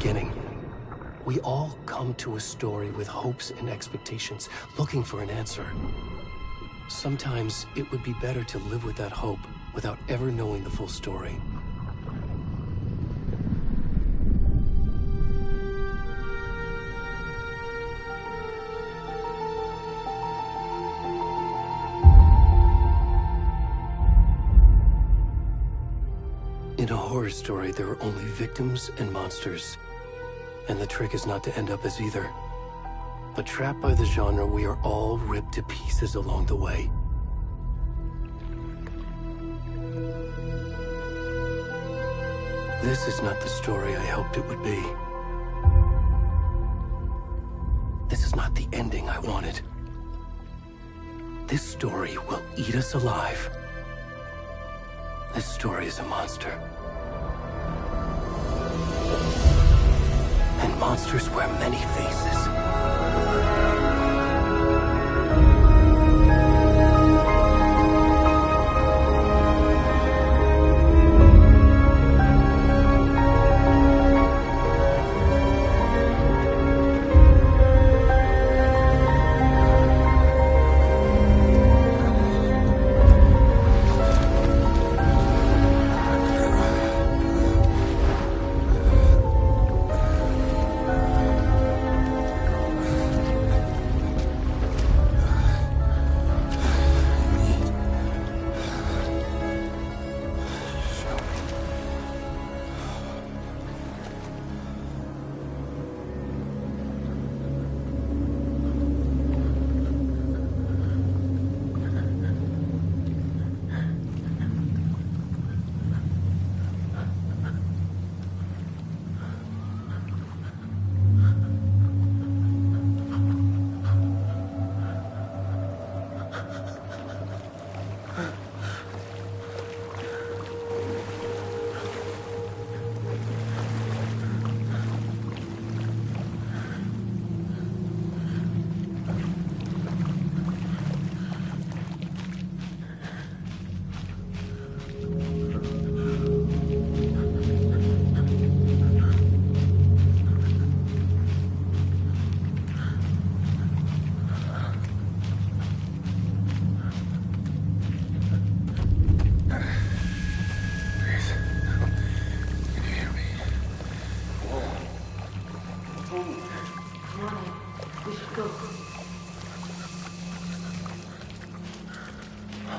beginning. We all come to a story with hopes and expectations, looking for an answer. Sometimes it would be better to live with that hope without ever knowing the full story. In a horror story, there are only victims and monsters. And the trick is not to end up as either. But trapped by the genre, we are all ripped to pieces along the way. This is not the story I hoped it would be. This is not the ending I wanted. This story will eat us alive. This story is a monster. And monsters wear many faces.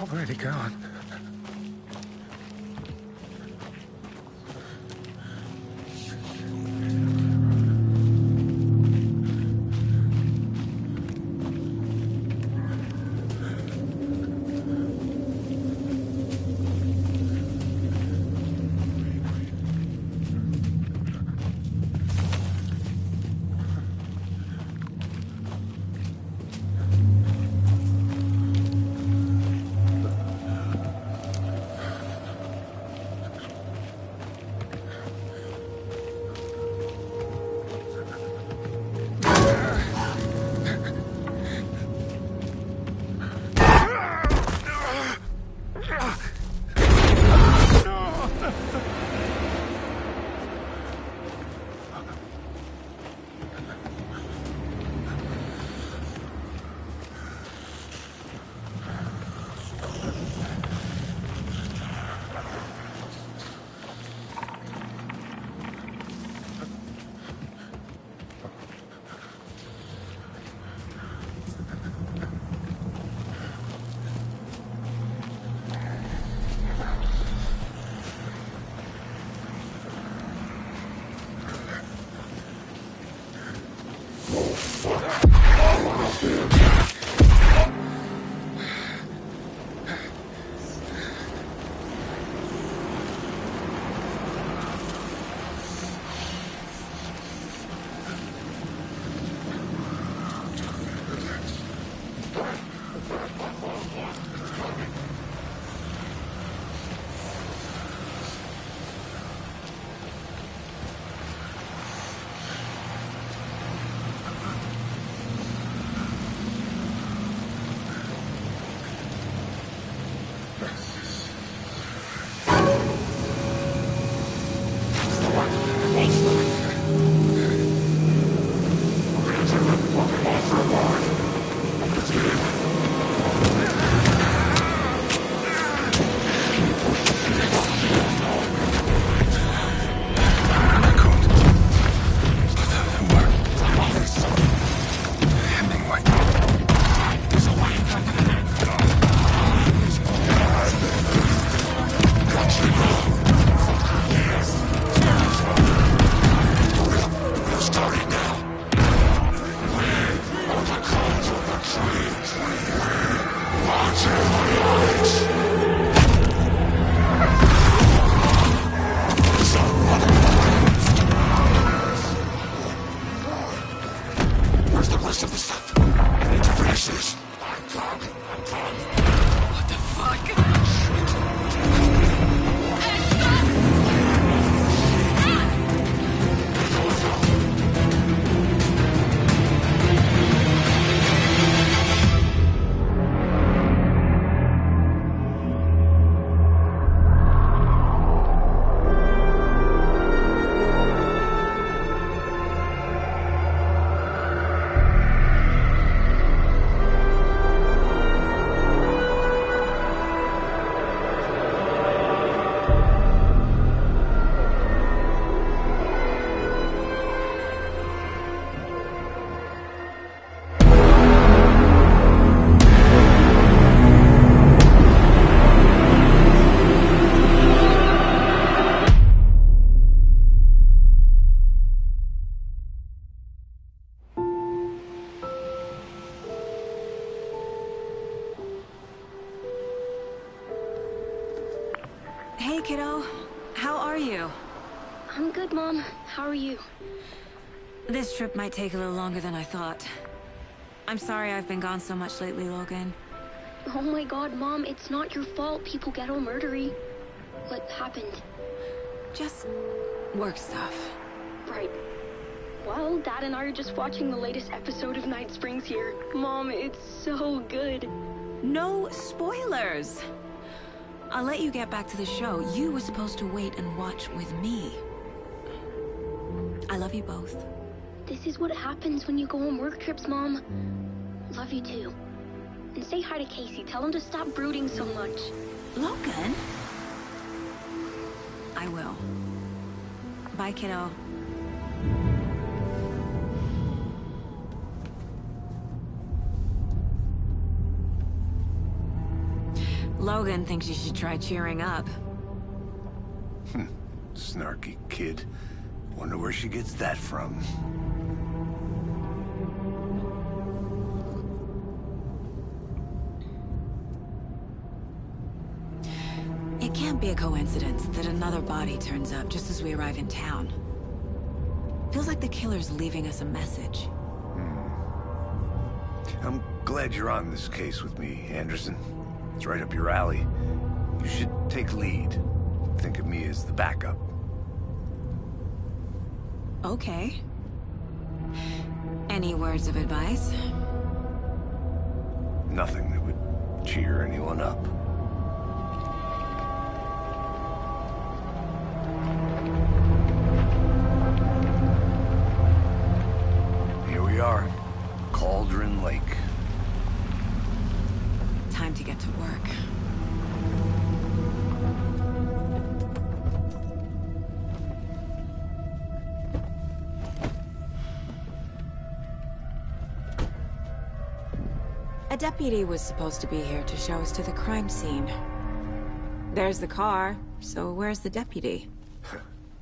Where'd he gone? Hey, kiddo. How are you? I'm good, Mom. How are you? This trip might take a little longer than I thought. I'm sorry I've been gone so much lately, Logan. Oh my god, Mom, it's not your fault people get all murdery. What happened? Just work stuff. Right. Well, Dad and I are just watching the latest episode of Night Springs here. Mom, it's so good. No spoilers! I'll let you get back to the show. You were supposed to wait and watch with me. I love you both. This is what happens when you go on work trips, Mom. Love you too. And say hi to Casey. Tell him to stop brooding so much. Logan? I will. Bye, kiddo. Logan thinks you should try cheering up. Snarky kid. Wonder where she gets that from. It can't be a coincidence that another body turns up just as we arrive in town. Feels like the killer's leaving us a message. I'm glad you're on this case with me, Anderson. It's right up your alley. You should take lead. Think of me as the backup. Okay. Any words of advice? Nothing that would cheer anyone up. Here we are. Cauldron Lake. Time to get to work. A deputy was supposed to be here to show us to the crime scene. There's the car, so where's the deputy?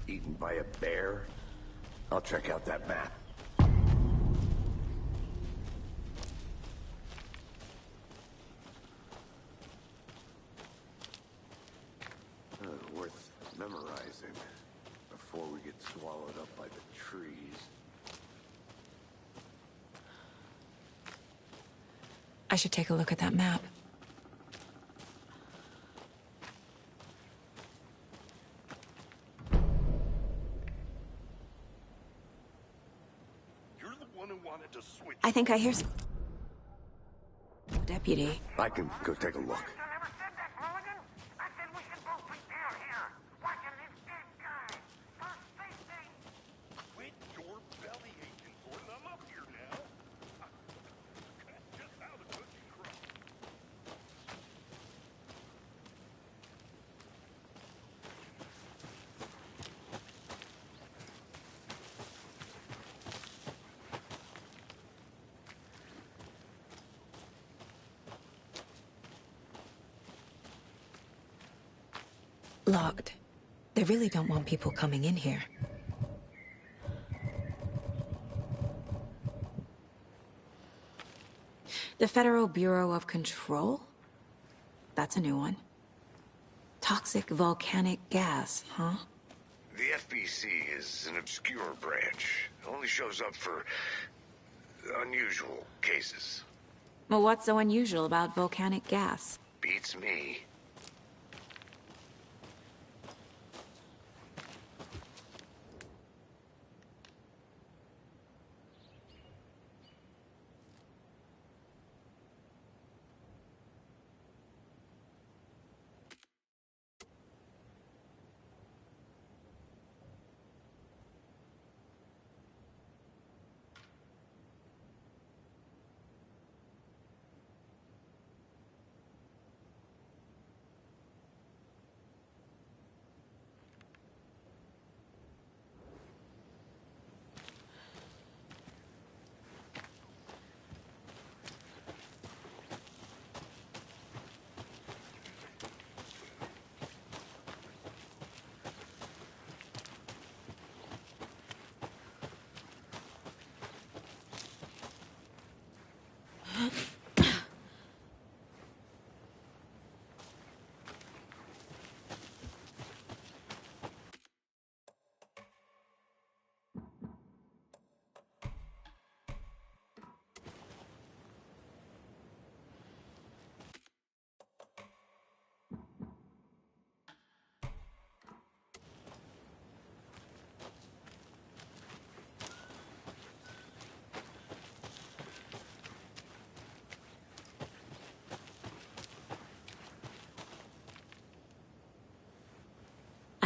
Eaten by a bear? I'll check out that map. Worth memorizing before we get swallowed up by the trees. I should take a look at that map. You're the one who wanted to switch. I think I hear some... Deputy. I can go take a look. I never said that, Mulligan. I said we should both be down here, watching this dead guy. First safety. Quit your belly aching, Gordon. I'm up here now. That's just how the cookie crumbles. Locked. They really don't want people coming in here. The Federal Bureau of Control? That's a new one. Toxic volcanic gas, huh? The FBC is an obscure branch. It only shows up for unusual cases. Well, what's so unusual about volcanic gas? Beats me.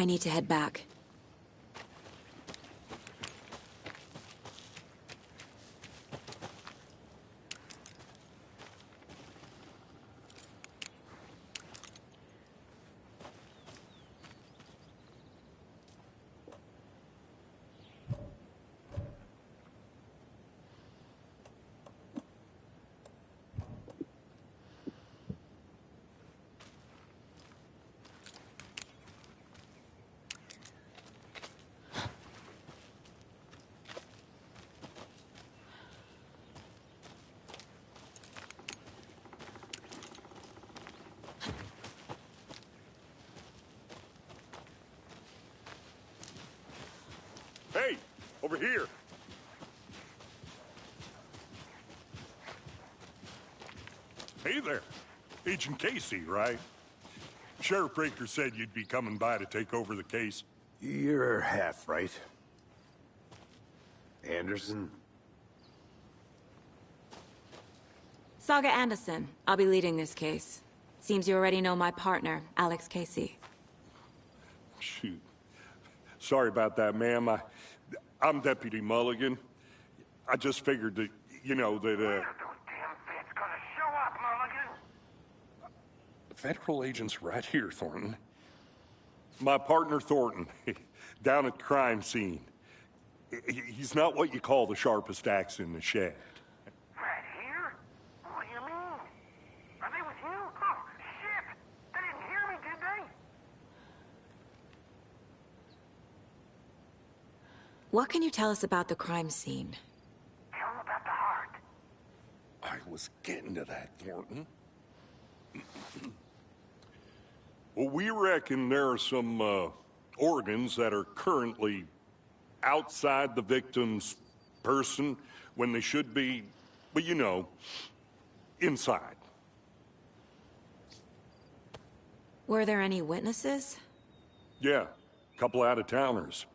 I need to head back. Hey, over here. Hey there. Agent Casey, right? Sheriff Breaker said you'd be coming by to take over the case. You're half right. Anderson? Saga Anderson. I'll be leading this case. Seems you already know my partner, Alex Casey. Shoot. Sorry about that, ma'am. I'm Deputy Mulligan. I just figured that, you know, that, Those damn feds gonna show up, Mulligan. The federal agent's right here, Thornton. My partner, Thornton, down at the crime scene. He's not what you call the sharpest axe in the shed. Right here? What do you mean? Are they with you? Oh, shit! They didn't hear me, did they? What can you tell us about the crime scene? Tell them about the heart. I was getting to that, Thornton. Well, we reckon there are some organs that are currently outside the victim's person when they should be, well, you know, inside. Were there any witnesses? Yeah, a couple out-of-towners.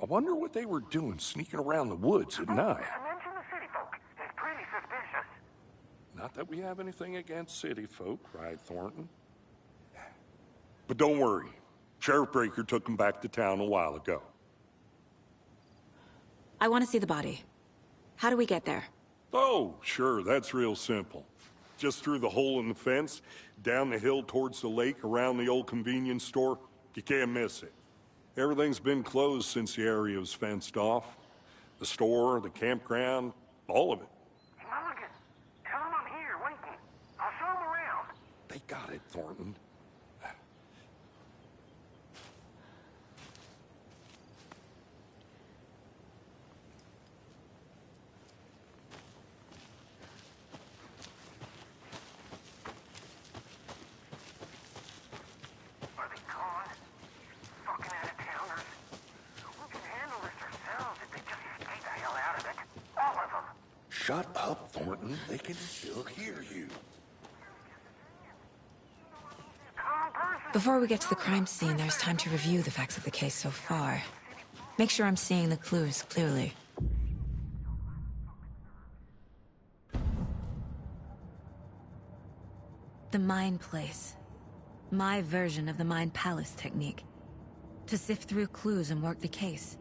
I wonder what they were doing sneaking around the woods at night. I mentioned the city folk. It's pretty suspicious. Not that we have anything against city folk, right, Thornton? But don't worry. Sheriff Breaker took them back to town a while ago. I want to see the body. How do we get there? Oh, sure, that's real simple. Just through the hole in the fence, down the hill towards the lake, around the old convenience store. You can't miss it. Everything's been closed since the area was fenced off. The store, the campground, all of it. Hey, Mulligan, tell them I'm here, waiting. I'll show them around. They got it, Thornton. Are they gone? Fucking out-of-towners. We can handle this ourselves if they just stay the hell out of it. All of them. Shut up, Thornton. They can still hear you. Calm person. Before we get to the crime scene, there's time to review the facts of the case so far. Make sure I'm seeing the clues clearly. The Mind Place. My version of the Mind Palace technique. To sift through clues and work the case.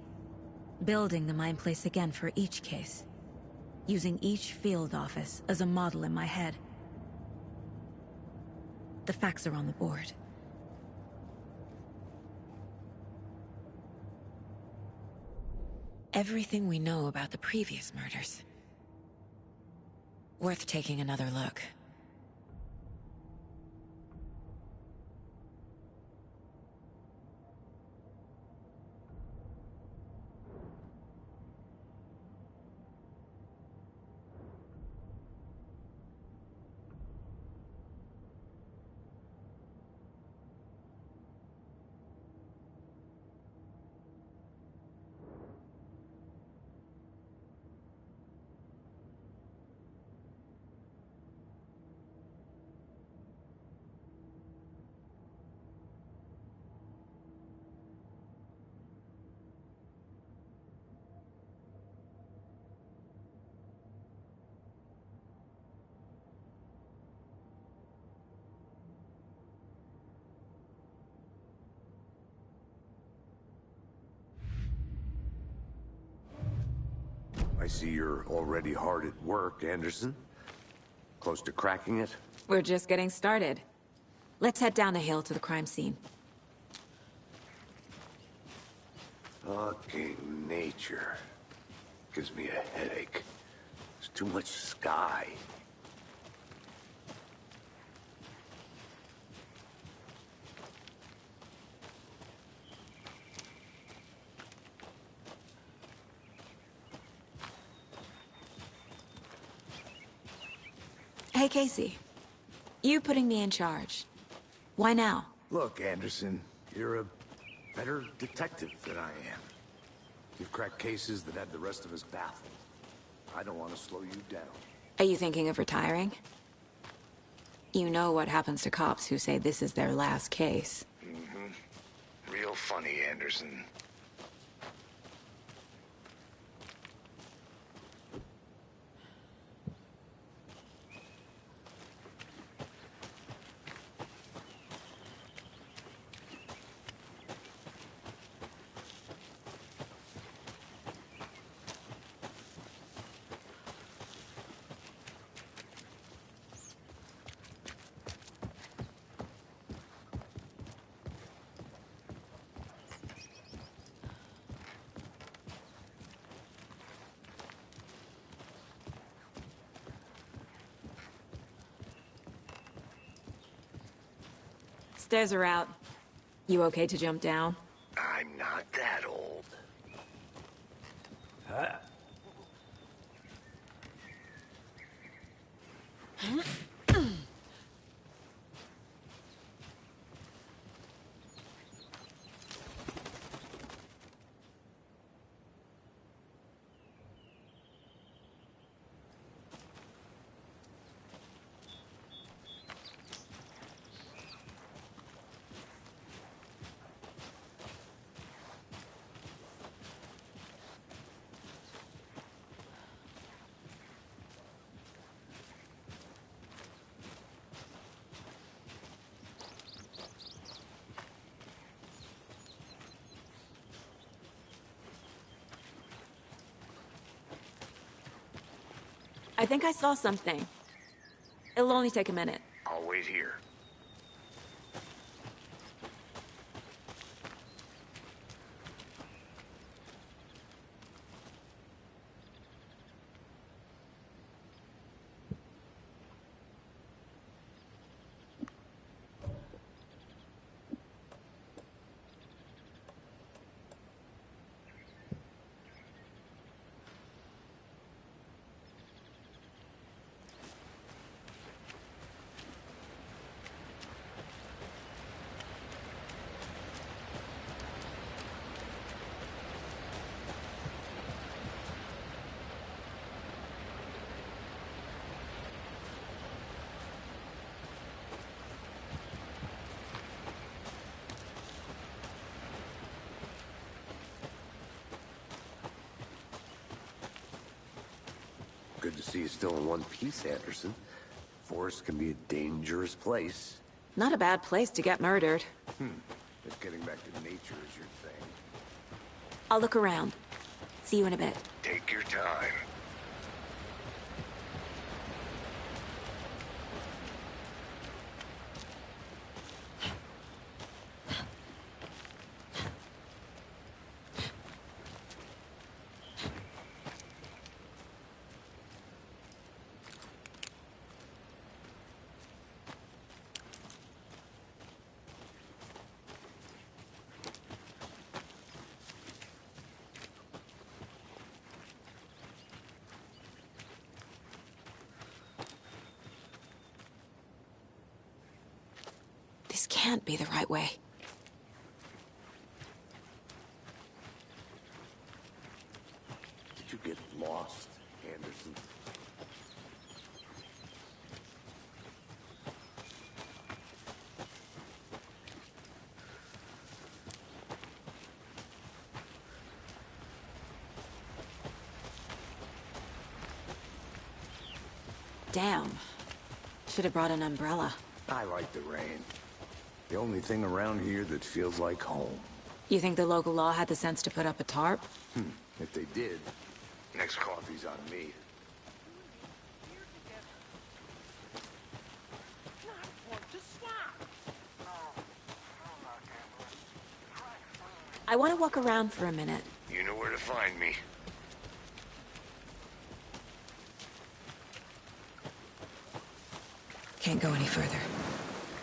Building the Mind Place again for each case. Using each field office as a model in my head. The facts are on the board. Everything we know about the previous murders. Worth taking another look. see you're already hard at work, Anderson. Close to cracking it? We're just getting started. Let's head down the hill to the crime scene. Fucking nature. Gives me a headache. There's too much sky. Hey, Casey. You putting me in charge. Why now? Look, Anderson, you're a better detective than I am. You've cracked cases that had the rest of us baffled. I don't want to slow you down. Are you thinking of retiring? You know what happens to cops who say this is their last case. Mm-hmm. Real funny, Anderson. Stairs are out. You okay to jump down? I'm not that old. I think I saw something. It'll only take a minute. I'll wait here. Good to see you still in one piece, Anderson. Forest can be a dangerous place. Not a bad place to get murdered. If getting back to nature is your thing. I'll look around. See you in a bit. Take your time. This can't be the right way. Did you get lost, Anderson? Damn. Should have brought an umbrella. I like the rain. The only thing around here that feels like home. You think the local law had the sense to put up a tarp? If they did, Next coffee's on me. I want to walk around for a minute. You know where to find me. Can't go any further.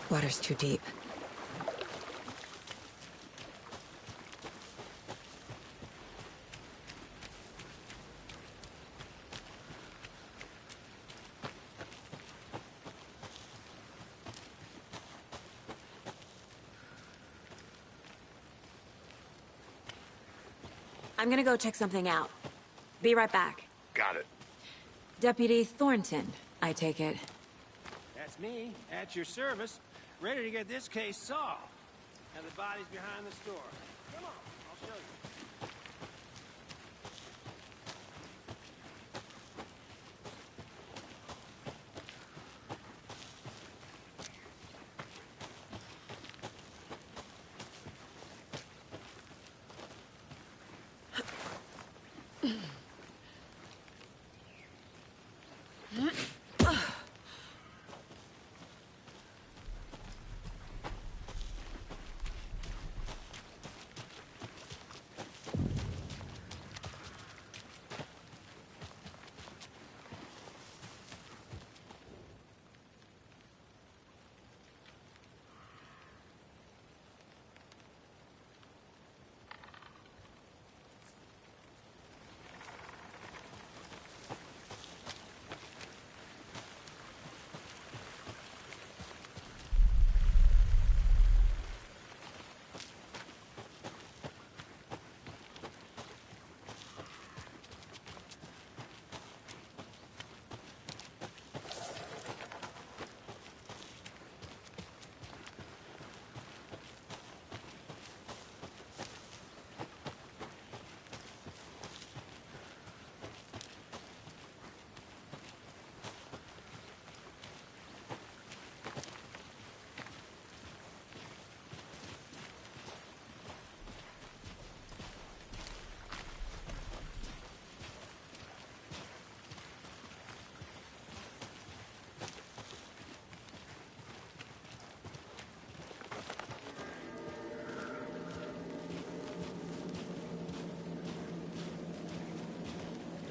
Water's too deep. I'm gonna go check something out. Be right back. Got it. Deputy Thornton, I take it. That's me, at your service, ready to get this case solved. Now the body's behind the store. Come on, I'll show you.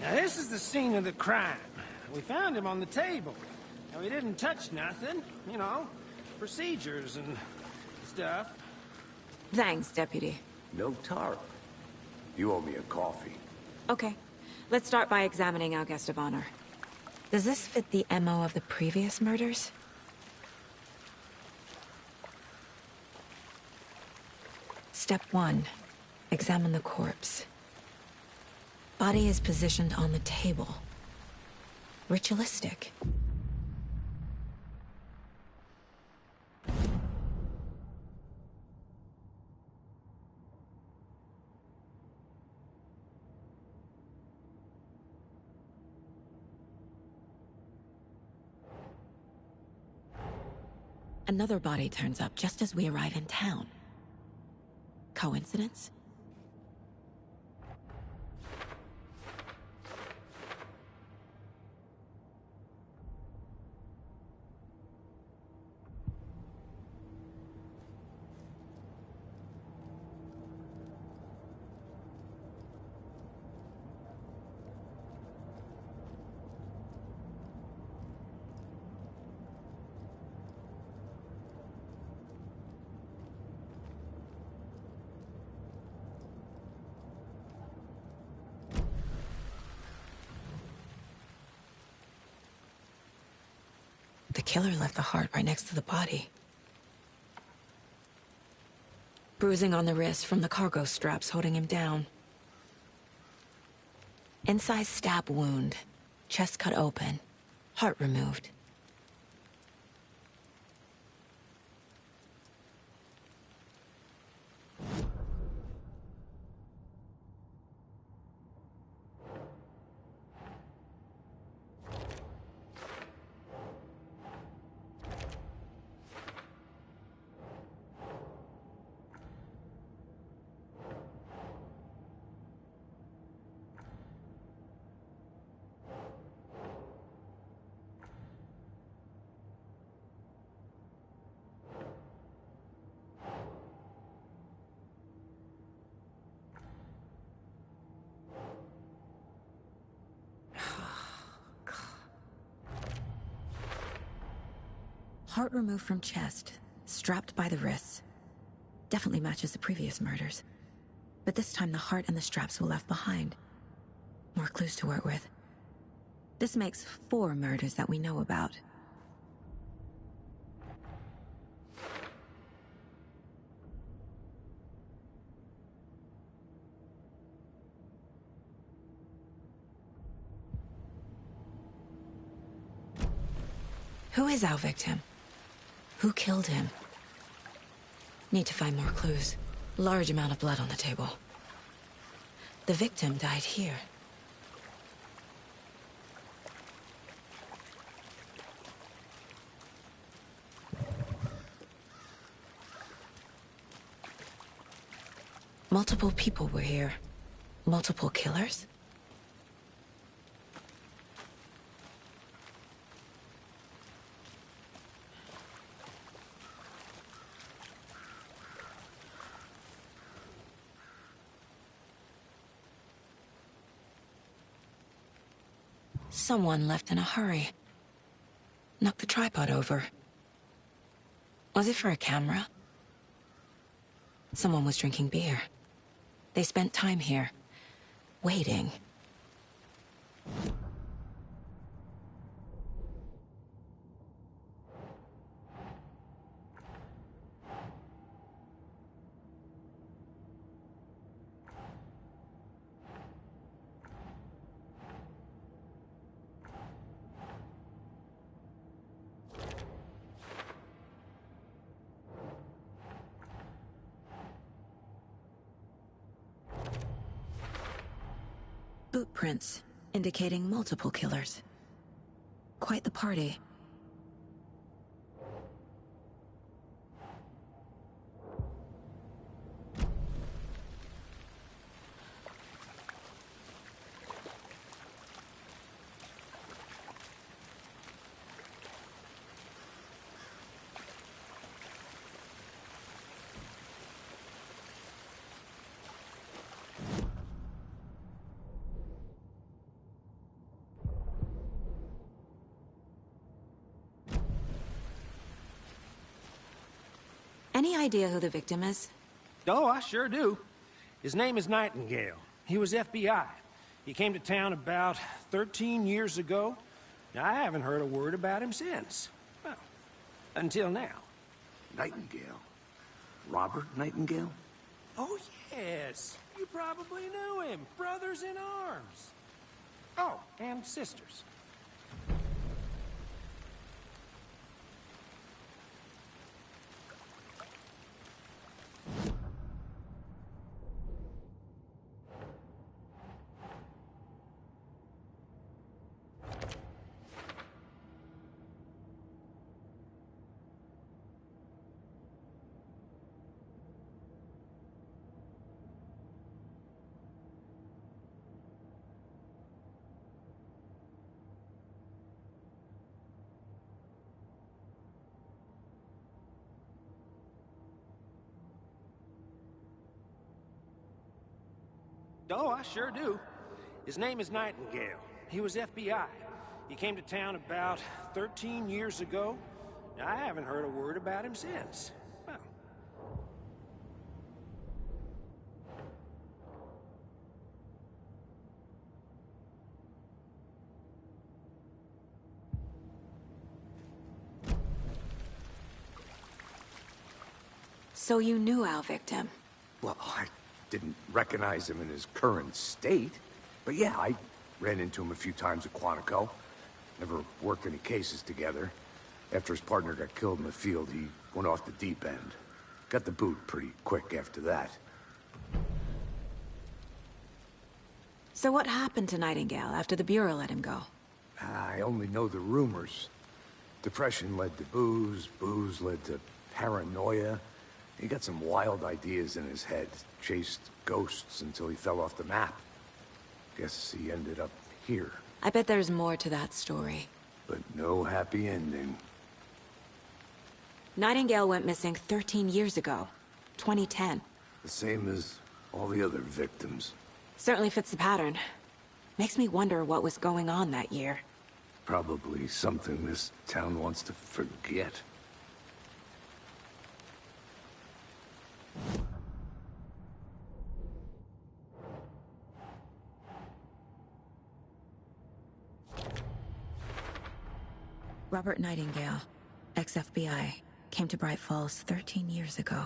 Now this is the scene of the crime. We found him on the table. Now he didn't touch nothing, you know, procedures and stuff. Thanks, Deputy. No tarp. You owe me a coffee. Okay. Let's start by examining our guest of honor. Does this fit the MO of the previous murders? Step 1. Examine the corpse. Body is positioned on the table. Ritualistic. Another body turns up just as we arrive in town. Coincidence? The killer left the heart right next to the body. Bruising on the wrist from the cargo straps holding him down. Incised stab wound. Chest cut open. Heart removed. Heart removed from chest, strapped by the wrists. Definitely matches the previous murders. But this time the heart and the straps were left behind. More clues to work with. This makes 4 murders that we know about. Who is our victim? Who killed him? Need to find more clues. Large amount of blood on the table. The victim died here. Multiple people were here. Multiple killers? Someone left in a hurry. Knocked the tripod over. Was it for a camera? Someone was drinking beer. They spent time here, waiting. Boot prints, indicating multiple killers. Quite the party. Any idea who the victim is? Oh, I sure do. His name is Nightingale. He was FBI. He came to town about 13 years ago. I haven't heard a word about him since. Well, until now. Nightingale? Robert Nightingale? Oh, yes. You probably knew him. Brothers in arms. Oh, and sisters. Oh, I sure do. His name is Nightingale. He was FBI. He came to town about 13 years ago. I haven't heard a word about him since. Well. So you knew our victim? Well, I didn't recognize him in his current state. But yeah, I ran into him a few times at Quantico. Never worked any cases together. After his partner got killed in the field, he went off the deep end. Got the boot pretty quick after that. So what happened to Nightingale after the Bureau let him go? I only know the rumors. Depression led to booze, booze led to paranoia. He got some wild ideas in his head, chased ghosts until he fell off the map. Guess he ended up here. I bet there's more to that story. But no happy ending. Nightingale went missing 13 years ago, 2010. The same as all the other victims. Certainly fits the pattern. Makes me wonder what was going on that year. Probably something this town wants to forget. Robert Nightingale, ex-FBI, came to Bright Falls 13 years ago.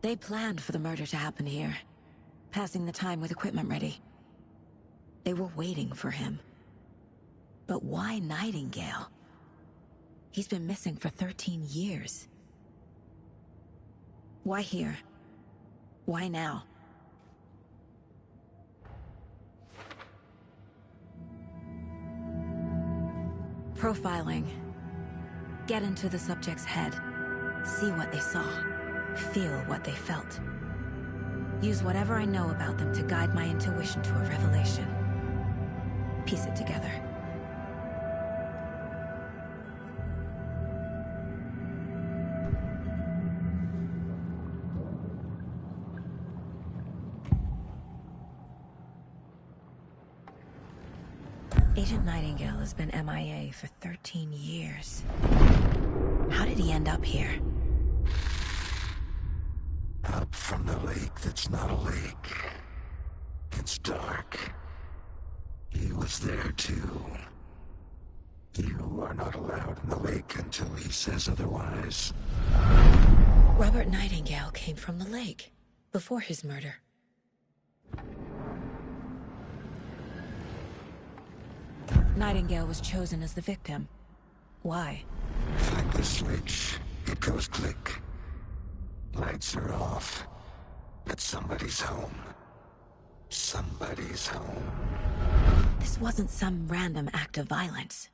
They planned for the murder to happen here, passing the time with equipment ready. They were waiting for him. But why Nightingale? He's been missing for 13 years. Why here? Why now? Profiling. Get into the subject's head. See what they saw. Feel what they felt. Use whatever I know about them to guide my intuition to a revelation. Piece it together. Agent Nightingale has been MIA for 13 years. How did he end up here? Up from the lake that's not a lake. It's dark. He was there too. You are not allowed in the lake until he says otherwise. Robert Nightingale came from the lake, before his murder. Nightingale was chosen as the victim. Why? Flick the switch. It goes click. Lights are off. But somebody's home. Somebody's home. This wasn't some random act of violence.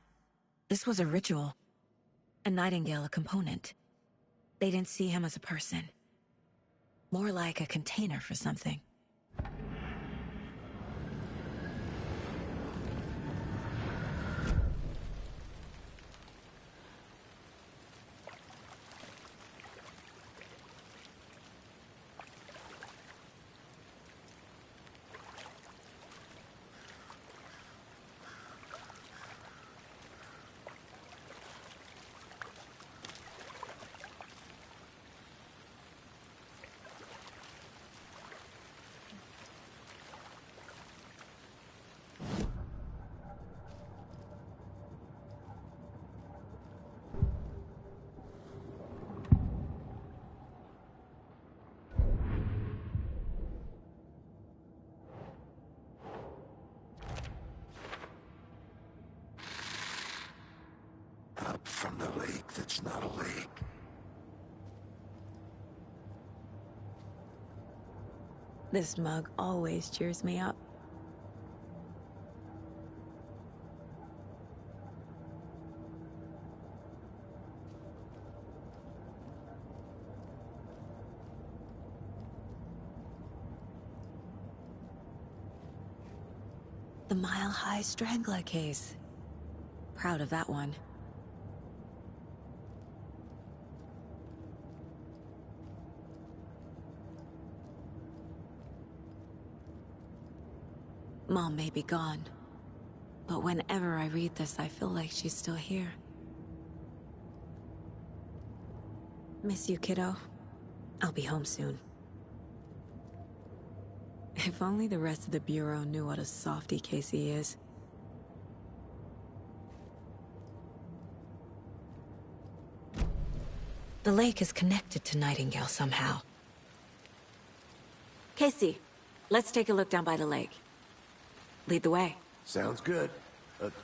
This was a ritual. And Nightingale a component. They didn't see him as a person. More like a container for something. Up from the lake that's not a lake. This mug always cheers me up. The Mile High Strangler case. Proud of that one. Mom may be gone, but whenever I read this, I feel like she's still here. Miss you, kiddo. I'll be home soon. If only the rest of the Bureau knew what a softy Casey is. The lake is connected to Nightingale somehow. Casey, let's take a look down by the lake. Lead the way. Sounds good.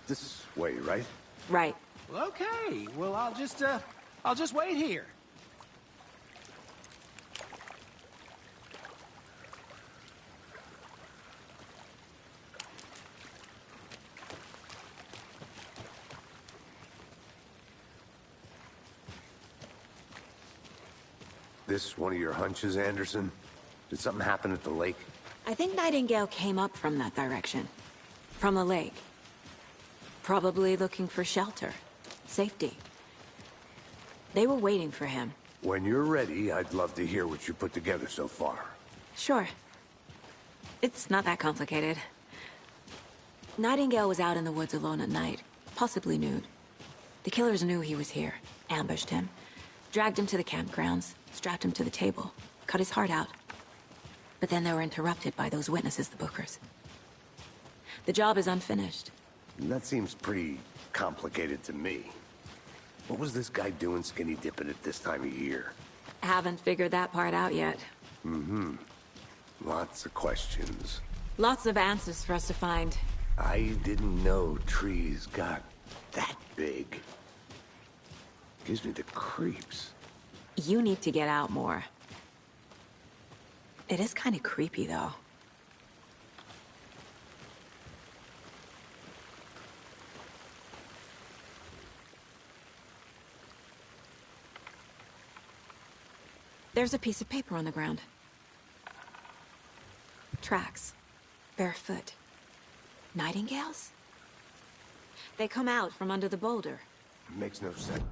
This way, right? Right. Well, okay. Well, I'll just wait here. This one of your hunches, Anderson? Did something happen at the lake? I think Nightingale came up from that direction. From the lake. Probably looking for shelter. Safety. They were waiting for him. When you're ready, I'd love to hear what you put together so far. Sure. It's not that complicated. Nightingale was out in the woods alone at night, possibly nude. The killers knew he was here, ambushed him, dragged him to the campgrounds, strapped him to the table, cut his heart out. But then they were interrupted by those witnesses, the Bookers. The job is unfinished. That seems pretty complicated to me. What was this guy doing skinny dipping at this time of year? Haven't figured that part out yet. Lots of questions. Lots of answers for us to find. I didn't know trees got that big. Gives me the creeps. You need to get out more. It is kind of creepy, though. There's a piece of paper on the ground. Tracks. Barefoot. Nightingales? They come out from under the boulder. Makes no sense.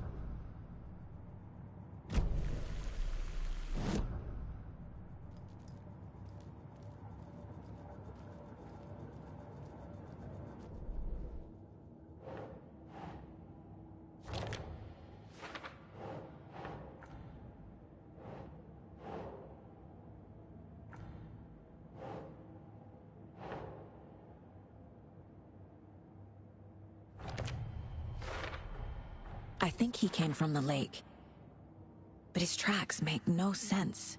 I think he came from the lake. But his tracks make no sense.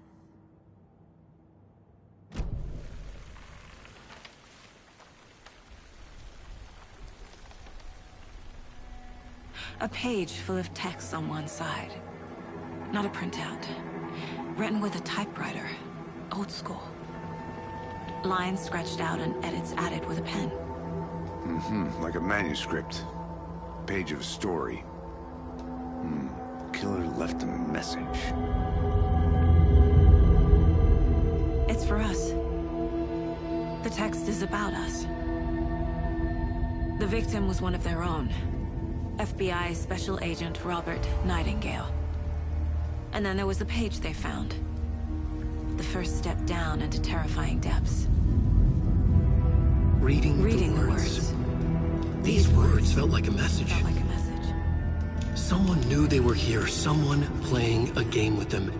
A page full of text on one side. Not a printout. Written with a typewriter. Old school. Lines scratched out and edits added with a pen. Like a manuscript. Page of a story. Killer left a message. It's for us. The text is about us. The victim was one of their own. FBI Special Agent Robert Nightingale. And then there was the page they found. The first step down into terrifying depths. Reading the words. These words felt like a message. Someone knew they were here, someone playing a game with them.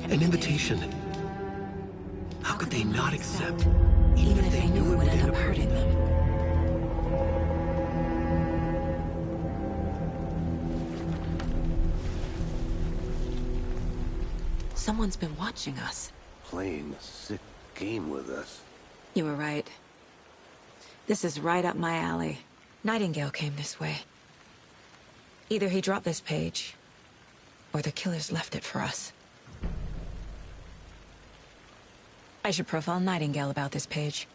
An invitation. How could they not accept, even if they knew it would end up hurting them? Someone's been watching us. Playing a sick game with us. You were right. This is right up my alley. Nightingale came this way. Either he dropped this page, or the killers left it for us. I should profile Nightingale about this page.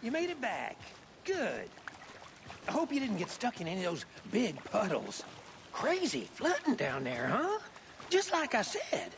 you made it back. Good. I hope you didn't get stuck in any of those big puddles. Crazy flooding down there, huh? Just like I said.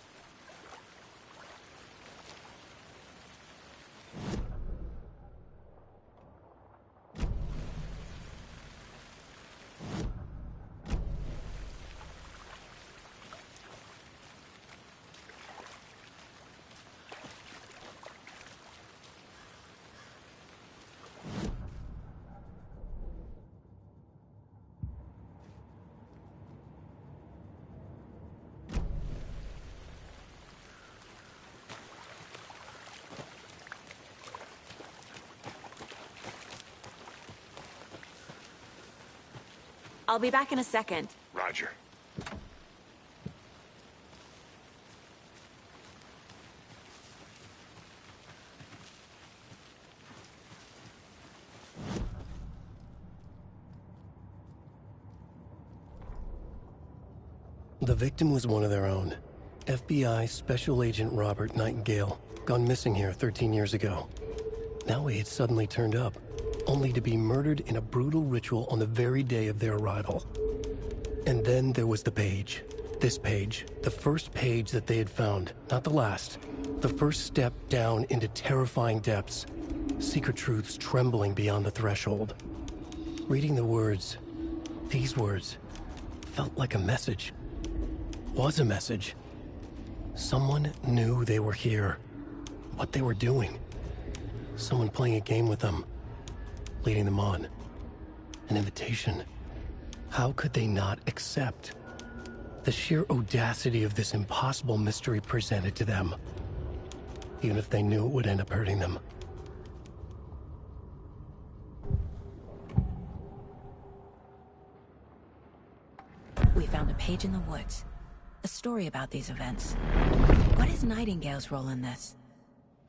I'll be back in a second. Roger. The victim was one of their own. FBI Special Agent Robert Nightingale, gone missing here 13 years ago. Now he had suddenly turned up, only to be murdered in a brutal ritual on the very day of their arrival. And then there was the page. This page, the first page that they had found, not the last. The first step down into terrifying depths. Secret truths trembling beyond the threshold. Reading the words, these words, felt like a message. Was a message. Someone knew they were here. What they were doing. Someone playing a game with them. Leading them on. An invitation. How could they not accept? The sheer audacity of this impossible mystery presented to them. Even if they knew it would end up hurting them. We found a page in the woods. A story about these events. What is Nightingale's role in this?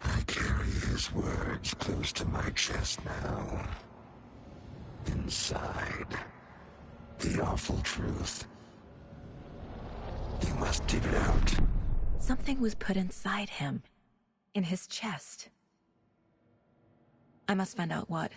I carry his words close to my chest now. Inside, the awful truth. You must dig it out. Something was put inside him. In his chest. I must find out what.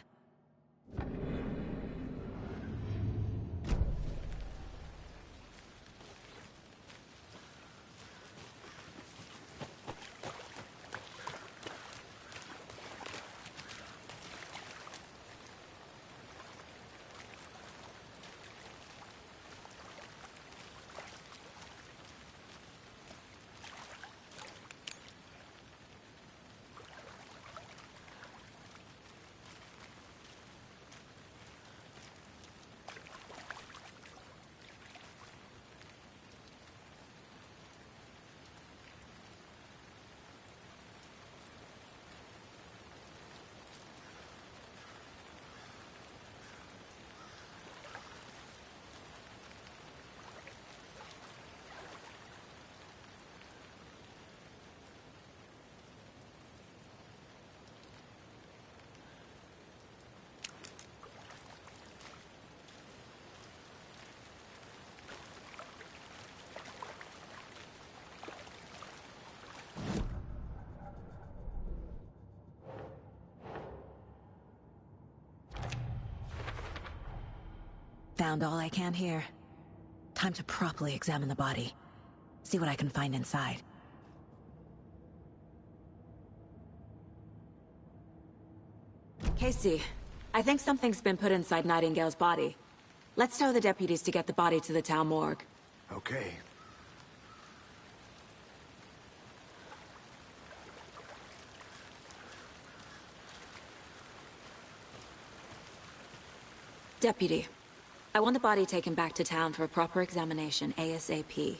Found all I can here. Time to properly examine the body. See what I can find inside. Casey, I think something's been put inside Nightingale's body. Let's tell the deputies to get the body to the town morgue. Okay. Deputy, I want the body taken back to town for a proper examination, ASAP.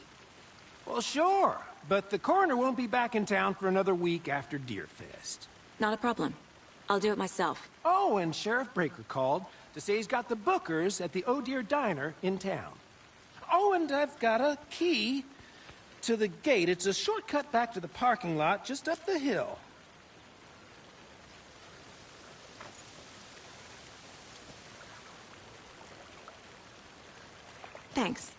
Well, sure, but the coroner won't be back in town for another week after Deerfest. Not a problem. I'll do it myself. Oh, and Sheriff Breaker called to say he's got the Bookers at the Oh Deer Diner in town. Oh, and I've got a key to the gate. It's a shortcut back to the parking lot just up the hill. Thanks.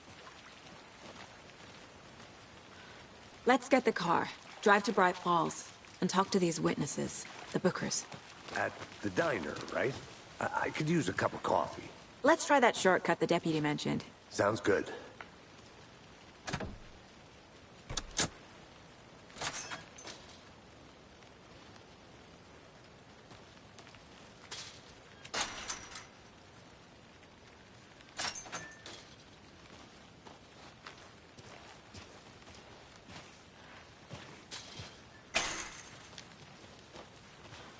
Let's get the car, drive to Bright Falls, and talk to these witnesses, the Bookers. At the diner, right? I could use a cup of coffee. Let's try that shortcut the deputy mentioned. Sounds good.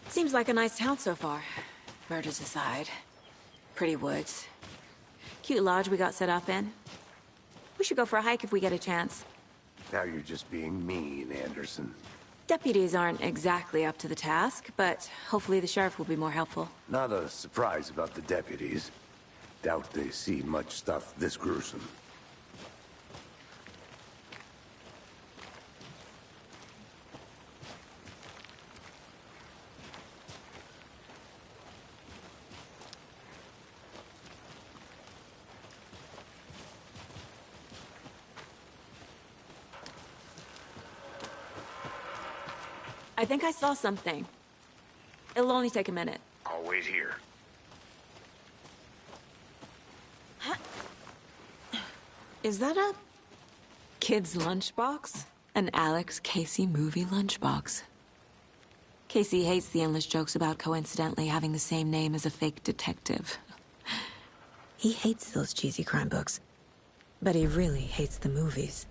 Seems like a nice town so far. Murders aside. Pretty woods. Cute lodge we got set up in. We should go for a hike if we get a chance. Now you're just being mean, Anderson. Deputies aren't exactly up to the task, but hopefully the sheriff will be more helpful. Not a surprise about the deputies. Doubt they see much stuff this gruesome. I think I saw something. It'll only take a minute. I'll wait here. Is that a kid's lunchbox? An Alex Casey movie lunchbox. Casey hates the endless jokes about coincidentally having the same name as a fake detective. He hates those cheesy crime books, but he really hates the movies.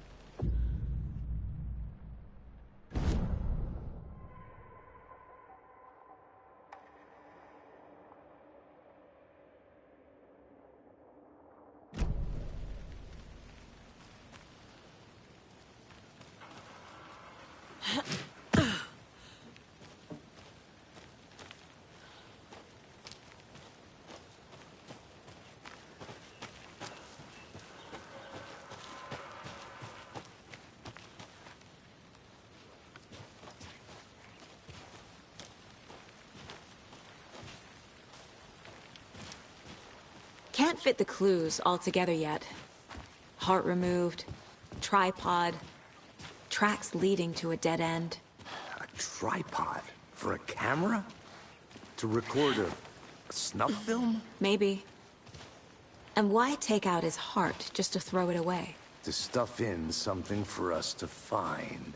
Can't fit the clues all together yet. Heart removed, tripod, tracks leading to a dead end. A tripod? For a camera? To record a snuff film? Maybe. And why take out his heart just to throw it away? To stuff in something for us to find.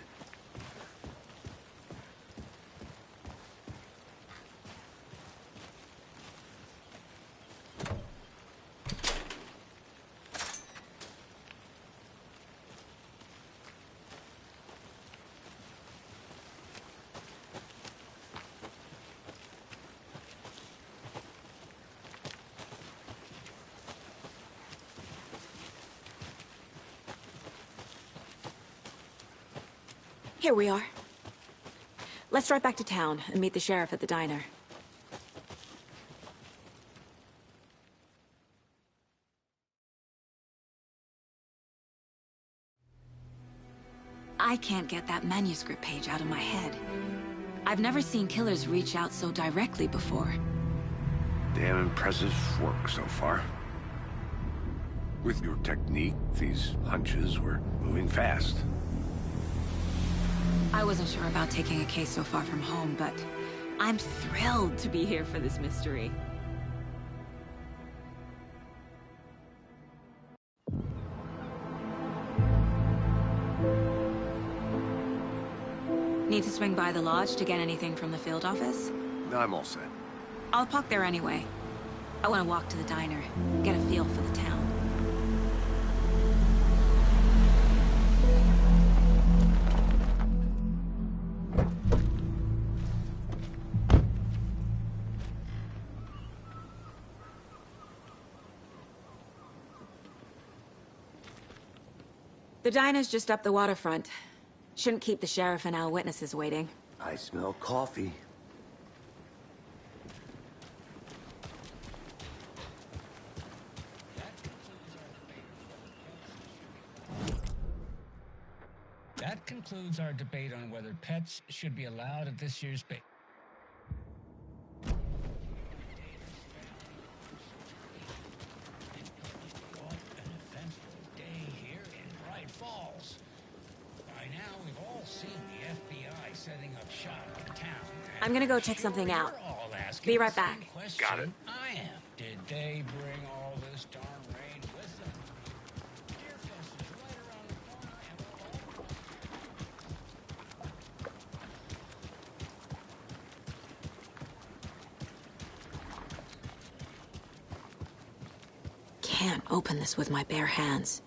Here we are. Let's drive back to town and meet the sheriff at the diner. I can't get that manuscript page out of my head. I've never seen killers reach out so directly before. Damn impressive work so far. With your technique, these hunches were moving fast. I wasn't sure about taking a case so far from home, but I'm thrilled to be here for this mystery. Need to swing by the lodge to get anything from the field office? I'm all set. I'll park there anyway. I want to walk to the diner, get a feel for the town. The diner's just up the waterfront. Shouldn't keep the sheriff and our witnesses waiting. I smell coffee. That concludes our debate on whether pets should be allowed at this year's bake. An eventful day here in Bright Falls. By now, we've all seen the FBI setting up shop in town. I'm gonna go check something out. All that Be right back. Got it. I am. Did they bring all this darn rain with them? Deerfest is right around the corner, and we'll all Can't open this with my bare hands.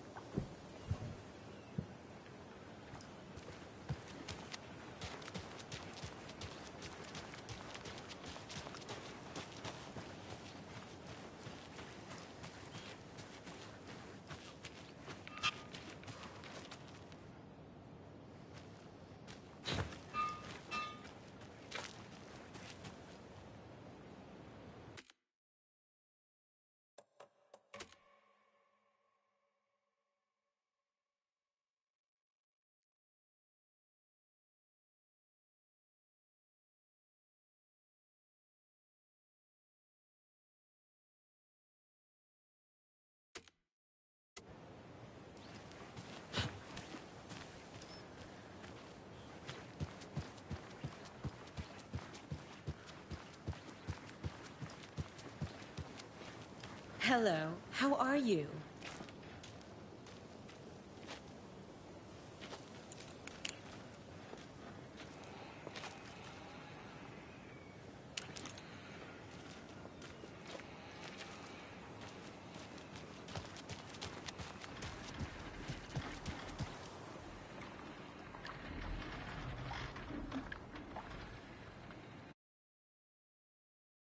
Hello, how are you?